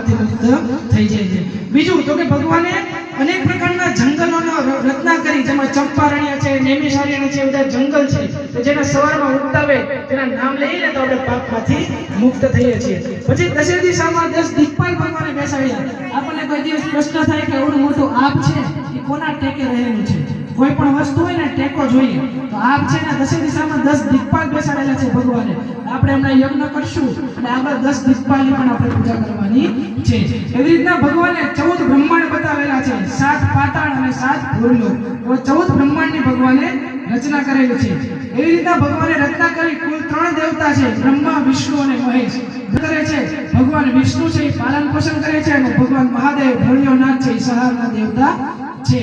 પાપમાંથી મુક્ત થઈ જાય છે। બીજું તો કે ભગવાને અનેક પ્રકારના જંગલોનો રચના કરી, જેમાં ચંપારણ્ય છે, નૈમિષારણ્ય છે, બધા જંગલ છે, તો જેના સવારમાં ઉગતા હોય તેના નામ લઈએ તો આપણે પાપમાંથી મુક્ત થઈએ છીએ। પછી દસે દિશામાં 10 દિક્પાલ ભગવાને બેસાડ્યા। આપણને કોઈ દિવસ પ્રશ્ન થાય કે એવડું મોટું આપ છે એ કોના ટેકે રહેલું છે? કોઈ પણ વસ્તુ હોય ને ટેકો જોઈએ, તો આપ છે ને દસે દિશામાં 10 દિક્પાલ બેસાડેલા છે ભગવાને। આપણે હમણાં યજ્ઞ કરશું અને આગળ 10 દિક્પાલની પણ આપણે પૂજા કરવાની છે। એવી રીતના ભગવાને 14 બ્રહ્માંડ બતાવેલા છે, 7 પાતાળ અને 7 ભૂલોક, 14 બ્રહ્માંડની ભગવાને રચના કરેલી છે। એવી રીતના ભગવાને રચના કરી કુલ 3 દેવતા છે, બ્રહ્મા, વિષ્ણુ અને મહેશ કરે છે। ભગવાન વિષ્ણુ છે એ પાલન પોષણ કરે છે અને ભગવાન મહાદેવ ભોળિયોનાથ છે એ સહારના દેવતા છે।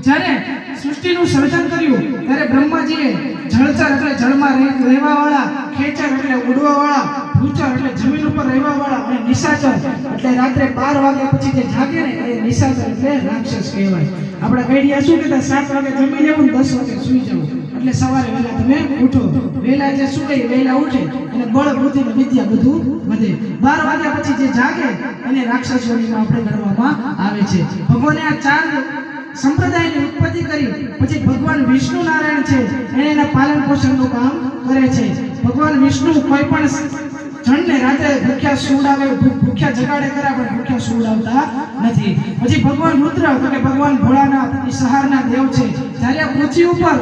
જ્યારે સૃષ્ટિનું સર્જન કર્યું ત્યારે બ્રહ્માજીએ જળચર એટલે જળમાં રહેવા વાળા, ખેચર એટલે ઉડવા વાળા, ભૂચર એટલે જમીન ઉપર રહેવા વાળા અને નિશાચર એટલે રાત્રે 12 વાગ્યા પછી જે જાગે ને એ નિશાચર એટલે રાક્ષસ કહેવાય। આપણા ગઈડિયા શું કહેતા, 7 વાગે જમી લેવું, 10 વાગે સૂઈ જવું, એટલે સવારે વહેલા તમે ઉઠો। વહેલા એટલે શું કહે, વહેલા ઉઠે અને બળ બુદ્ધિ ને વિદ્યા બધું વધે। 12 વાગ્યા પછી જે જાગે એને રાક્ષસ યોનીમાં આપણે ગણવામાં આવે છે। ભગવાને આ 4 સંપ્રદાયની ઉત્પત્તિ કરી, પછી ભગવાન વિષ્ણુ નારાયણ છે એને એના પાલન પોષણનું કામ કરે છે। ભગવાન વિષ્ણુ કોઈ પણ જણને રાત્રે ભૂખ્યા સુવડાવે, ભૂખ્યા જગાડે કરે પણ ભૂખ્યા સુવડાવતા નથી। પછી ભગવાન રુદ્ર તો કે ભગવાન ભોળાનાથ એ સહારના દેવ છે। જ્યારે આ પૃથ્વી ઉપર